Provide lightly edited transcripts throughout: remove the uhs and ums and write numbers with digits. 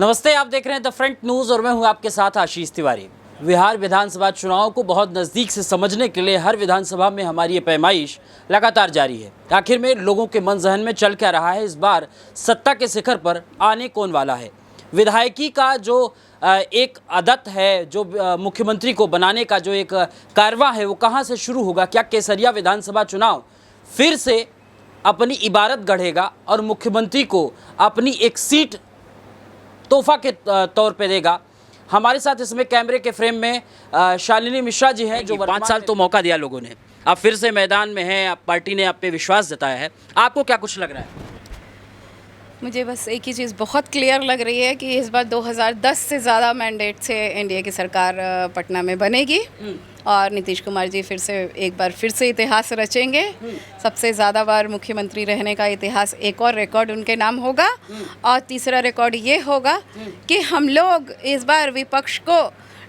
नमस्ते, आप देख रहे हैं द फ्रंट न्यूज़ और मैं हूं आपके साथ आशीष तिवारी। बिहार विधानसभा चुनाव को बहुत नज़दीक से समझने के लिए हर विधानसभा में हमारी ये पैमाइश लगातार जारी है। आखिर में लोगों के मन जहन में चल क्या रहा है, इस बार सत्ता के शिखर पर आने कौन वाला है। विधायकी का जो एक आदत है, जो मुख्यमंत्री को बनाने का जो एक कारवां है, वो कहाँ से शुरू होगा। क्या केसरिया विधानसभा चुनाव फिर से अपनी इबारत गढ़ेगा और मुख्यमंत्री को अपनी एक सीट तोहफा के तौर पे देगा। हमारे साथ इसमें कैमरे के फ्रेम में शालिनी मिश्रा जी हैं, जो 5 साल तो मौका दिया लोगों ने, आप फिर से मैदान में हैं, आप पार्टी ने आप पे विश्वास जताया है, आपको क्या कुछ लग रहा है? मुझे बस एक ही चीज़ बहुत क्लियर लग रही है कि इस बार 2010 से ज़्यादा मैंडेट से एनडीए की सरकार पटना में बनेगी और नीतीश कुमार जी एक बार फिर से इतिहास रचेंगे। सबसे ज़्यादा बार मुख्यमंत्री रहने का इतिहास, एक और रिकॉर्ड उनके नाम होगा। और तीसरा रिकॉर्ड ये होगा कि हम लोग इस बार विपक्ष को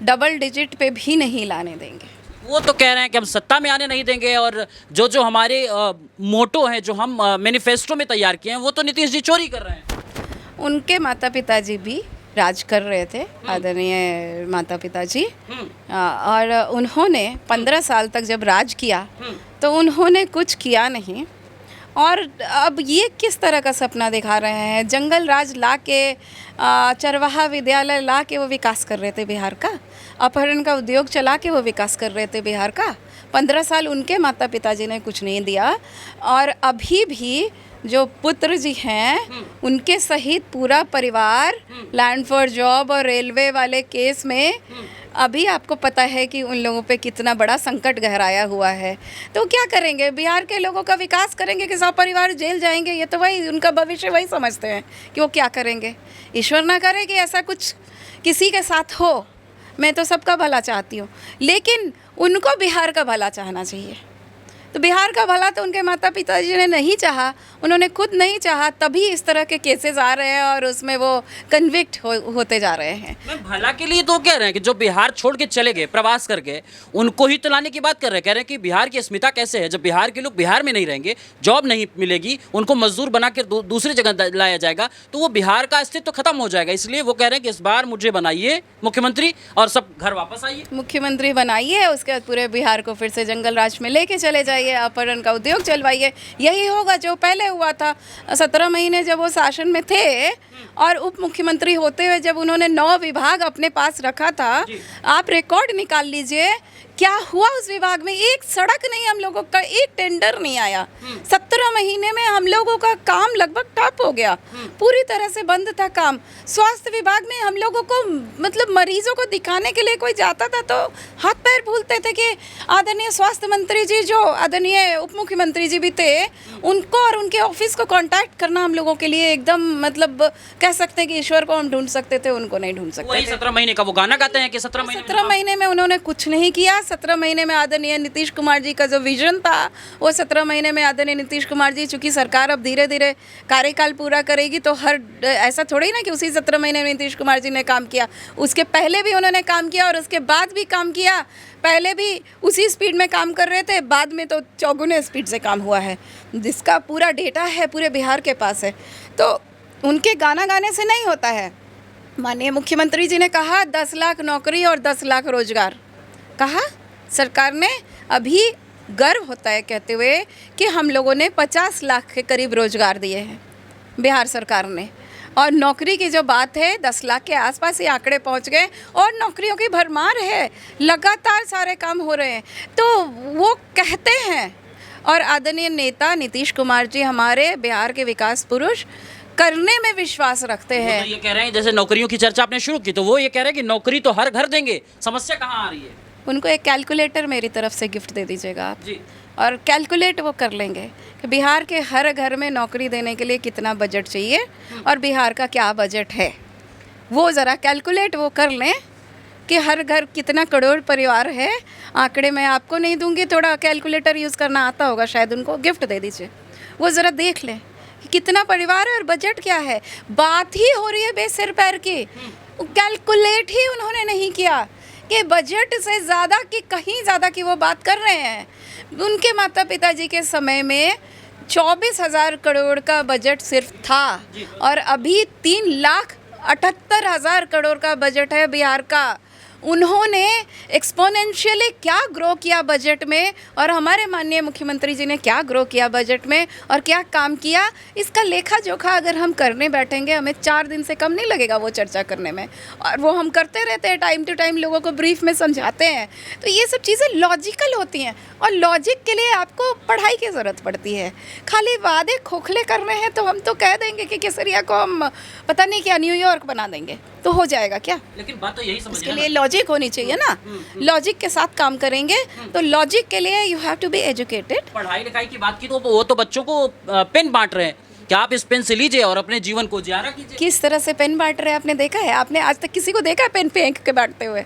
डबल डिजिट पे भी नहीं लाने देंगे। वो तो कह रहे हैं कि हम सत्ता में आने नहीं देंगे और जो हमारे मोटो हैं, जो हम मैनिफेस्टो में तैयार किए हैं, वो तो नीतीश जी चोरी कर रहे हैं। उनके माता पिता जी भी राज कर रहे थे, आदरणीय माता पिता जी, और उन्होंने 15 साल तक जब राज किया तो उन्होंने कुछ किया नहीं। और अब ये किस तरह का सपना दिखा रहे हैं? जंगल राज ला के, चरवाहा विद्यालय ला के वो विकास कर रहे थे बिहार का, अपहरण का उद्योग चला के वो विकास कर रहे थे बिहार का। 15 साल उनके माता पिताजी ने कुछ नहीं दिया और अभी भी जो पुत्र जी हैं उनके सहित पूरा परिवार लैंड फॉर जॉब और रेलवे वाले केस में अभी आपको पता है कि उन लोगों पे कितना बड़ा संकट गहराया हुआ है। तो क्या करेंगे? बिहार के लोगों का विकास करेंगे कि सब परिवार जेल जाएंगे? ये तो वही उनका भविष्य वही समझते हैं कि वो क्या करेंगे। ईश्वर ना करे कि ऐसा कुछ किसी के साथ हो। मैं तो सबका भला चाहती हूँ, लेकिन उनको बिहार का भला चाहना चाहिए। तो बिहार का भला तो उनके माता पिताजी ने नहीं चाहा, उन्होंने खुद नहीं चाहा, तभी इस तरह के केसेस आ रहे हैं और उसमें वो कन्विक्ट होते जा रहे हैं। भला के लिए तो कह रहे हैं कि जो बिहार छोड़ के चले गए प्रवास करके, उनको ही तो लाने की बात कर रहे हैं। कह रहे हैं कि बिहार की अस्मिता कैसे है, जब बिहार के लोग बिहार में नहीं रहेंगे, जॉब नहीं मिलेगी, उनको मजदूर बना के दूसरी जगह लाया जाएगा, तो वो बिहार का अस्तित्व खत्म हो जाएगा। इसलिए वो कह रहे हैं कि इस बार मुझे बनाइए मुख्यमंत्री और सब घर वापस आइए। मुख्यमंत्री बनाइए, उसके बाद पूरे बिहार को फिर से जंगल राज में लेके चले जाइए, अपहरण का उद्योग चलवाइए। यही होगा जो पहले हुआ था। 17 महीने जब वो शासन में थे और उप मुख्यमंत्री होते हुए जब उन्होंने 9 विभाग अपने पास रखा था, आप रिकॉर्ड निकाल लीजिए क्या हुआ उस विभाग में। एक सड़क नहीं हम लोगों का, एक टेंडर नहीं आया। 17 महीने में हम लोगों का काम लगभग ठप हो गया, पूरी तरह से बंद था काम। स्वास्थ्य विभाग में हम लोगों को मतलब मरीजों को दिखाने के लिए कोई जाता था तो हाथ पैर फूलते थे कि आदरणीय स्वास्थ्य मंत्री जी, जो आदरणीय उप मुख्यमंत्री जी भी थे, उनको और उनके ऑफिस को कांटेक्ट करना हम लोगों के लिए एकदम मतलब कह सकते हैं कि ईश्वर को हम ढूंढ सकते थे, उनको नहीं ढूंढ सकते थे। 17 महीने का वो गाना गाते हैं कि 17 महीने में उन्होंने कुछ नहीं किया। 17 महीने में आदरणीय नीतीश कुमार जी का जो विजन था, वो 17 महीने में आदरणीय नीतीश कुमार जी, चूंकि सरकार अब धीरे धीरे कार्यकाल पूरा करेगी तो ऐसा थोड़ी ना कि उसी 17 महीने में नीतीश कुमार जी ने काम किया, उसके पहले भी उन्होंने काम किया और उसके बाद भी काम किया। पहले भी उसी स्पीड में काम कर रहे थे, बाद में तो चौगुने स्पीड से काम हुआ है, जिसका पूरा डेटा है पूरे बिहार के पास है। तो उनके गाना गाने से नहीं होता है। माननीय मुख्यमंत्री जी ने कहा 10 लाख नौकरी और 10 लाख रोजगार, कहा सरकार ने। अभी गर्व होता है कहते हुए कि हम लोगों ने 50 लाख के करीब रोजगार दिए हैं बिहार सरकार ने। और नौकरी की जो बात है, 10 लाख के आसपास ये आंकड़े पहुंच गए और नौकरियों की भरमार है, लगातार सारे काम हो रहे हैं। तो वो कहते हैं, और आदरणीय नेता नीतीश कुमार जी हमारे बिहार के विकास पुरुष करने में विश्वास रखते हैं। तो ये कह रहे हैं, जैसे नौकरियों की चर्चा आपने शुरू की, तो वो ये कह रहे हैं कि नौकरी तो हर घर देंगे, समस्या कहाँ आ रही है? उनको एक कैलकुलेटर मेरी तरफ से गिफ्ट दे दीजिएगा आप जी। और कैलकुलेट वो कर लेंगे कि बिहार के हर घर में नौकरी देने के लिए कितना बजट चाहिए और बिहार का क्या बजट है। वो ज़रा कैलकुलेट वो कर लें कि हर घर कितना करोड़ परिवार है। आंकड़े मैं आपको नहीं दूंगी, थोड़ा कैलकुलेटर यूज़ करना आता होगा शायद, उनको गिफ्ट दे दीजिए, वो ज़रा देख लें कि कितना परिवार है और बजट क्या है। बात ही हो रही है बेसिर पैर की, कैलकुलेट ही उन्होंने नहीं किया कि बजट से ज़्यादा कि कहीं ज़्यादा की वो बात कर रहे हैं। उनके माता पिताजी के समय में 24,000 करोड़ का बजट सिर्फ था और अभी 3 लाख 78,000 करोड़ का बजट है बिहार का। उन्होंने एक्सपोनेंशियली क्या ग्रो किया बजट में, और हमारे माननीय मुख्यमंत्री जी ने क्या ग्रो किया बजट में और क्या काम किया, इसका लेखा जोखा अगर हम करने बैठेंगे हमें 4 दिन से कम नहीं लगेगा वो चर्चा करने में। और वो हम करते रहते हैं, टाइम टू टाइम लोगों को ब्रीफ में समझाते हैं। तो ये सब चीज़ें लॉजिकल होती हैं, और लॉजिक के लिए आपको पढ़ाई की ज़रूरत पड़ती है। खाली वादे खोखले करने हैं तो हम तो कह देंगे कि केसरिया को हम पता नहीं क्या न्यूयॉर्क बना देंगे, तो हो जाएगा क्या? लेकिन बात तो यही समझ इसके लिए लॉजिक होनी चाहिए ना। लॉजिक के साथ काम करेंगे तो लॉजिक के लिए you have to be educated. पढ़ाई लिखाई की बात की तो वो तो बच्चों को पेन बांट रहे हैं, क्या आप इस पेन से लीजिए और अपने जीवन को जियारा कीजिए। किस तरह से पेन बांट रहे हैं आपने देखा है? आपने आज तक किसी को देखा है पेन फेंक के बांटते हुए?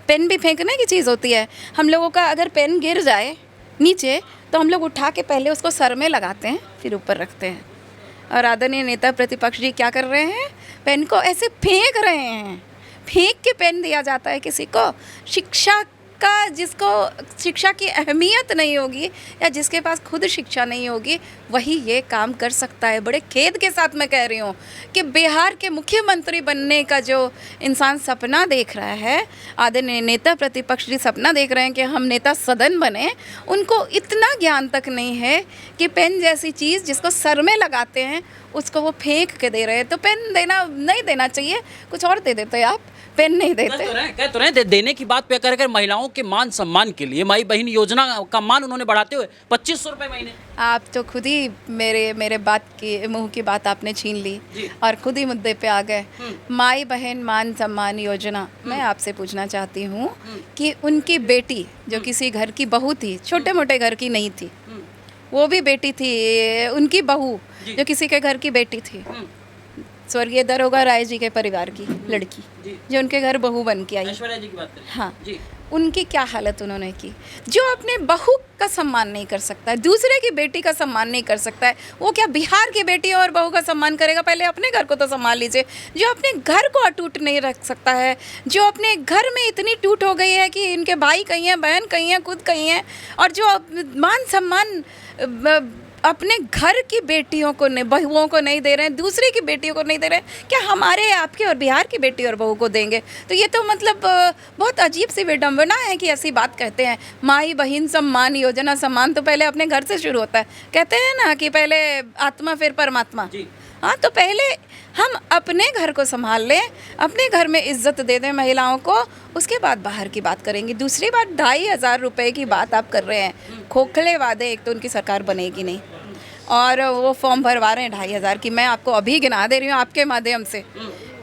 पेन भी फेंकने की चीज़ होती है। हम लोगों का अगर पेन गिर जाए नीचे तो हम लोग उठा के पहले उसको सर में लगाते हैं, फिर ऊपर रखते हैं। और आदरणीय नेता प्रतिपक्ष जी क्या कर रहे हैं? पेन को ऐसे फेंक रहे हैं। फेंक के पेन दिया जाता है किसी को। शिक्षा का, जिसको शिक्षा की अहमियत नहीं होगी या जिसके पास खुद शिक्षा नहीं होगी, वही ये काम कर सकता है। बड़े खेद के साथ मैं कह रही हूँ कि बिहार के मुख्यमंत्री बनने का जो इंसान सपना देख रहा है, आदरणीय नेता प्रतिपक्ष जी सपना देख रहे हैं कि हम नेता सदन बने, उनको इतना ज्ञान तक नहीं है कि पेन जैसी चीज़ जिसको सर में लगाते हैं उसको वो फेंक के दे रहे हैं। तो पेन देना नहीं देना चाहिए, कुछ और दे देते आप, पेन नहीं देते। कह तो रहे देने की बात पे कर महिलाओं के मान सम्मान के लिए माई बहन योजना का मान उन्होंने बढ़ाते हुए 2500 रुपए महीने। आप तो खुद ही मेरे बात की, मुंह की बात आपने छीन ली और खुद ही मुद्दे पे आ गए। माई बहन मान सम्मान योजना, मैं आपसे पूछना चाहती हूँ कि उनकी बेटी जो किसी घर की बहू थी, छोटे मोटे घर की नहीं थी, वो भी बेटी थी, उनकी बहू जो किसी के घर की बेटी थी, स्वर्गीय दरोगा राय जी के परिवार की लड़की जो उनके घर बहू बन के आई, ऐश्वर्या जी की बात करें। हाँ जी। उनकी क्या हालत उन्होंने की? जो अपने बहू का सम्मान नहीं कर सकता है, दूसरे की बेटी का सम्मान नहीं कर सकता है, वो क्या बिहार की बेटी और बहू का सम्मान करेगा? पहले अपने घर को तो सम्मान लीजिए। जो अपने घर को अटूट नहीं रख सकता है, जो अपने घर में इतनी टूट हो गई है कि इनके भाई कहीं हैं, बहन कहीं हैं, खुद कहीं हैं, और जो मान सम्मान अपने घर की बेटियों को नहीं, बहुओं को नहीं दे रहे हैं, दूसरे की बेटियों को नहीं दे रहे हैं, क्या हमारे आपके और बिहार की बेटी और बहू को देंगे? तो ये तो मतलब बहुत अजीब सी विडम्बना है कि ऐसी बात कहते हैं। माई बहन सम्मान योजना, सम्मान तो पहले अपने घर से शुरू होता है। कहते हैं ना कि पहले आत्मा फिर परमात्मा। हाँ, तो पहले हम अपने घर को संभाल लें, अपने घर में इज्जत दे दें महिलाओं को, उसके बाद बाहर की बात करेंगे। दूसरी बात, 2,500 रुपये की बात आप कर रहे हैं, खोखले वादे। एक तो उनकी सरकार बनेगी नहीं, और वो फॉर्म भरवा रहे हैं 2,500 की। मैं आपको अभी गिना दे रही हूँ आपके माध्यम से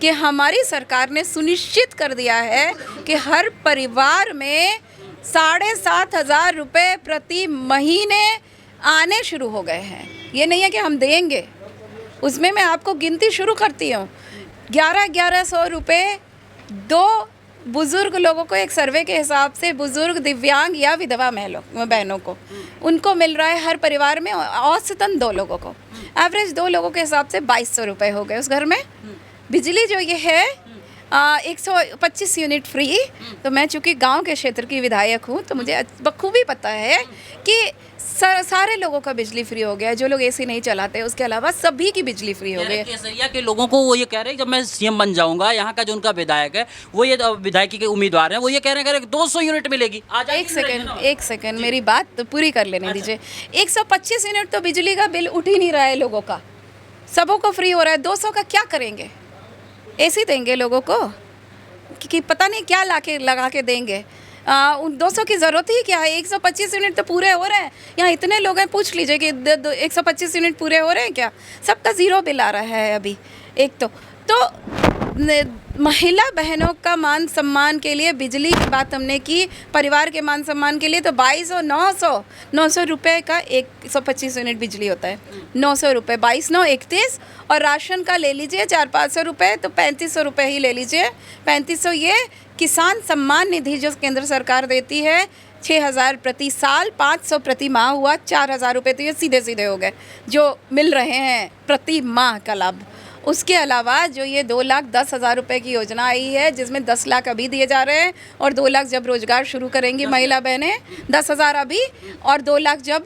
कि हमारी सरकार ने सुनिश्चित कर दिया है कि हर परिवार में 7,500 रुपये प्रति महीने आने शुरू हो गए हैं। ये नहीं है कि हम देंगे, उसमें मैं आपको गिनती शुरू करती हूँ। 1100 रुपये 2 बुज़ुर्ग लोगों को, एक सर्वे के हिसाब से बुज़ुर्ग, दिव्यांग या विधवा बहनों को, उनको मिल रहा है हर परिवार में औसतन 2 लोगों को। एवरेज 2 लोगों के हिसाब से 2,200 रुपये हो गए उस घर में। बिजली जो ये है 125 यूनिट फ्री। तो मैं चूँकि गांव के क्षेत्र की विधायक हूँ तो मुझे बखूबी पता है कि सारे लोगों का बिजली फ्री हो गया। जो लोग एसी नहीं चलाते उसके अलावा सभी की बिजली फ्री हो गई। केसरिया के लोगों को वो ये कह रहे हैं जब मैं सीएम बन जाऊंगा, यहाँ का जो उनका विधायक है वो ये विधायकी के उम्मीदवार हैं, वो ये कह रहे हैं 200 यूनिट मिलेगी। एक सेकंड मेरी बात तो पूरी कर लेने दीजिए। 125 यूनिट तो बिजली का बिल उठ ही नहीं रहा है लोगों का, सबों को फ्री हो रहा है। 200 का क्या करेंगे? एसी देंगे लोगों को कि पता नहीं क्या लगा के देंगे। उन 200 की ज़रूरत ही क्या है? 125 यूनिट तो पूरे हो रहे हैं। यहाँ इतने लोग हैं, पूछ लीजिए कि 125 यूनिट पूरे हो रहे हैं क्या? सबका ज़ीरो बिल आ रहा है अभी। एक तो महिला बहनों का मान सम्मान के लिए बिजली की बात हमने की, परिवार के मान सम्मान के लिए तो 2200 900 रुपये का 125 यूनिट बिजली होता है। 900 रुपये, 22 9 31, और राशन का ले लीजिए 400-500 रुपये, तो 3500 रुपये ही ले लीजिए। 3500 ये किसान सम्मान निधि जो केंद्र सरकार देती है 6,000 प्रति साल, 500 प्रति माह हुआ 4,000 रुपये। तो ये सीधे सीधे हो गए जो मिल रहे हैं प्रति माह का लाभ। उसके अलावा जो ये 2,10,000 रुपये की योजना आई है जिसमें 10 लाख अभी दिए जा रहे हैं और 2 लाख जब रोजगार शुरू करेंगी महिला बहनें, 10,000 अभी और 2 लाख जब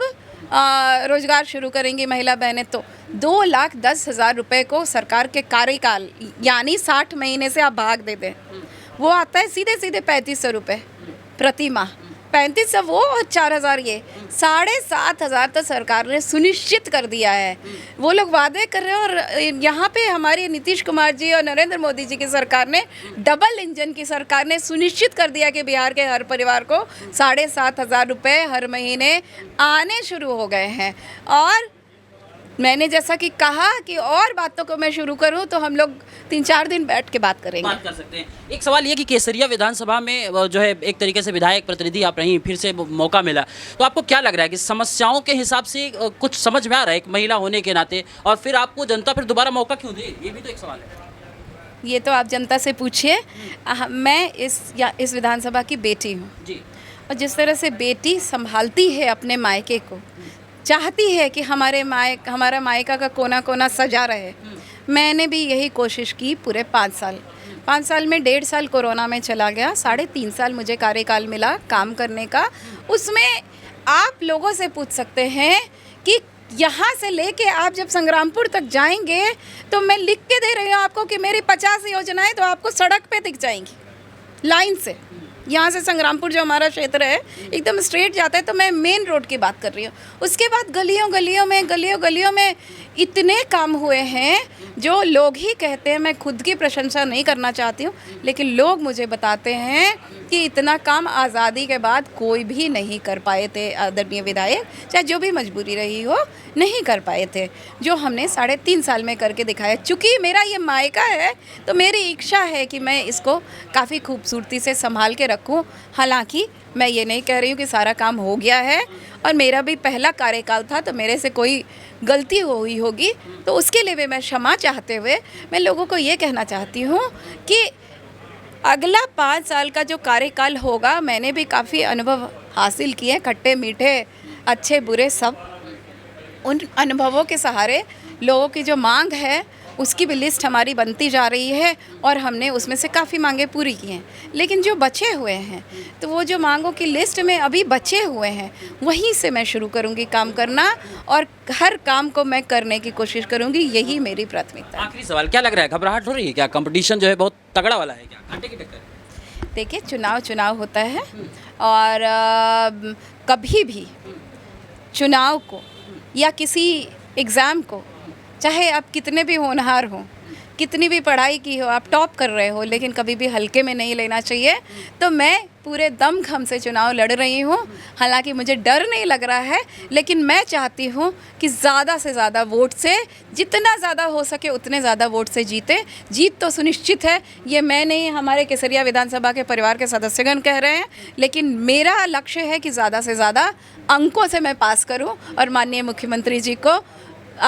रोजगार शुरू करेंगी महिला बहनें तो 2,10,000 रुपए को सरकार के कार्यकाल यानी 60 महीने से आप भाग देते हैं, वो आता है सीधे सीधे 3,500 रुपये प्रति माह। 3,500 वो और 4,000 ये 7,500 तो सरकार ने सुनिश्चित कर दिया है। वो लोग वादे कर रहे हैं और यहाँ पे हमारे नीतीश कुमार जी और नरेंद्र मोदी जी की सरकार ने, डबल इंजन की सरकार ने सुनिश्चित कर दिया कि बिहार के हर परिवार को 7,500 रुपये हर महीने आने शुरू हो गए हैं। और मैंने जैसा कि कहा कि और बातों को मैं शुरू करूं तो हम लोग 3-4 दिन बैठ के बात करेंगे। बात कर सकते हैं। एक सवाल ये कि केसरिया विधानसभा में जो है एक तरीके से विधायक प्रतिनिधि आप रही, फिर से मौका मिला, तो आपको क्या लग रहा है कि समस्याओं के हिसाब से कुछ समझ में आ रहा है एक महिला होने के नाते, और फिर आपको जनता फिर दोबारा मौका क्यों दे, ये भी तो एक सवाल है। ये तो आप जनता से पूछिए। मैं इस विधानसभा की बेटी हूँ जी। और जिस तरह से बेटी संभालती है अपने मायके को, चाहती है कि हमारा मायका का कोना कोना सजा रहे, मैंने भी यही कोशिश की पूरे 5 साल। 5 साल में 1.5 साल कोरोना में चला गया, 3.5 साल मुझे कार्यकाल मिला काम करने का। उसमें आप लोगों से पूछ सकते हैं कि यहाँ से लेके आप जब संग्रामपुर तक जाएंगे तो मैं लिख के दे रही हूँ आपको कि मेरी 50 योजनाएं तो आपको सड़क पे दिख जाएंगी लाइन से। यहाँ से संग्रामपुर जो हमारा क्षेत्र है एकदम स्ट्रेट जाता है, तो मैं मेन रोड की बात कर रही हूँ। उसके बाद गलियों में इतने काम हुए हैं जो लोग ही कहते हैं, मैं खुद की प्रशंसा नहीं करना चाहती हूँ, लेकिन लोग मुझे बताते हैं कि इतना काम आज़ादी के बाद कोई भी नहीं कर पाए थे आदरणीय विधायक, चाहे जो भी मजबूरी रही हो, नहीं कर पाए थे, जो हमने 3.5 साल में करके दिखाया। चूँकि मेरा ये मायका है तो मेरी इच्छा है कि मैं इसको काफ़ी खूबसूरती से संभाल के रखूं। हालांकि मैं ये नहीं कह रही हूँ कि सारा काम हो गया है, और मेरा भी पहला कार्यकाल था तो मेरे से कोई गलती हुई होगी तो उसके लिए भी मैं क्षमा चाहते हुए मैं लोगों को ये कहना चाहती हूँ कि अगला 5 साल का जो कार्यकाल होगा, मैंने भी काफ़ी अनुभव हासिल किए, खट्टे मीठे अच्छे बुरे सब। उन अनुभवों के सहारे लोगों की जो मांग है उसकी भी लिस्ट हमारी बनती जा रही है और हमने उसमें से काफ़ी मांगे पूरी की हैं। लेकिन जो बचे हुए हैं तो वो जो मांगों की लिस्ट में अभी बचे हुए हैं वहीं से मैं शुरू करूंगी काम करना, और हर काम को मैं करने की कोशिश करूंगी, यही मेरी प्राथमिकता है। आखिरी सवाल, क्या लग रहा है, घबराहट हो रही है क्या? कंपटीशन जो है बहुत तगड़ा वाला है क्या? कांटे की टक्कर है? देखिए, चुनाव होता है और कभी भी चुनाव को या किसी एग्ज़ाम को, चाहे आप कितने भी होनहार हो, कितनी भी पढ़ाई की हो, आप टॉप कर रहे हो, लेकिन कभी भी हल्के में नहीं लेना चाहिए। तो मैं पूरे दम खम से चुनाव लड़ रही हूँ। हालांकि मुझे डर नहीं लग रहा है, लेकिन मैं चाहती हूँ कि ज़्यादा से ज़्यादा वोट से, जितना ज़्यादा हो सके उतने ज़्यादा वोट से जीते। जीत तो सुनिश्चित है, ये मैं नहीं, हमारे केसरिया विधानसभा के परिवार के सदस्यगण कह रहे हैं, लेकिन मेरा लक्ष्य है कि ज़्यादा से ज़्यादा अंकों से मैं पास करूँ और माननीय मुख्यमंत्री जी को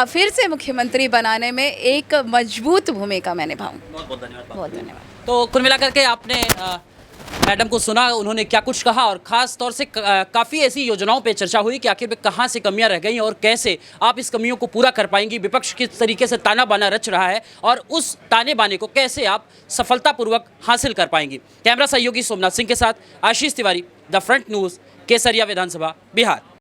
फिर से मुख्यमंत्री बनाने में एक मजबूत भूमिका मैं निभाऊं। बहुत बहुत धन्यवाद। बहुत धन्यवाद। तो कुल मिलाकर के आपने मैडम को सुना, उन्होंने क्या कुछ कहा, और ख़ास तौर से काफ़ी ऐसी योजनाओं पे चर्चा हुई कि आखिर में कहाँ से कमियां रह गई और कैसे आप इस कमियों को पूरा कर पाएंगी। विपक्ष किस तरीके से ताना बाना रच रहा है और उस ताने बाने को कैसे आप सफलतापूर्वक हासिल कर पाएंगी। कैमरा सहयोगी सोमनाथ सिंह के साथ Ashish Tiwari, the front news, Kesariya विधानसभा, बिहार।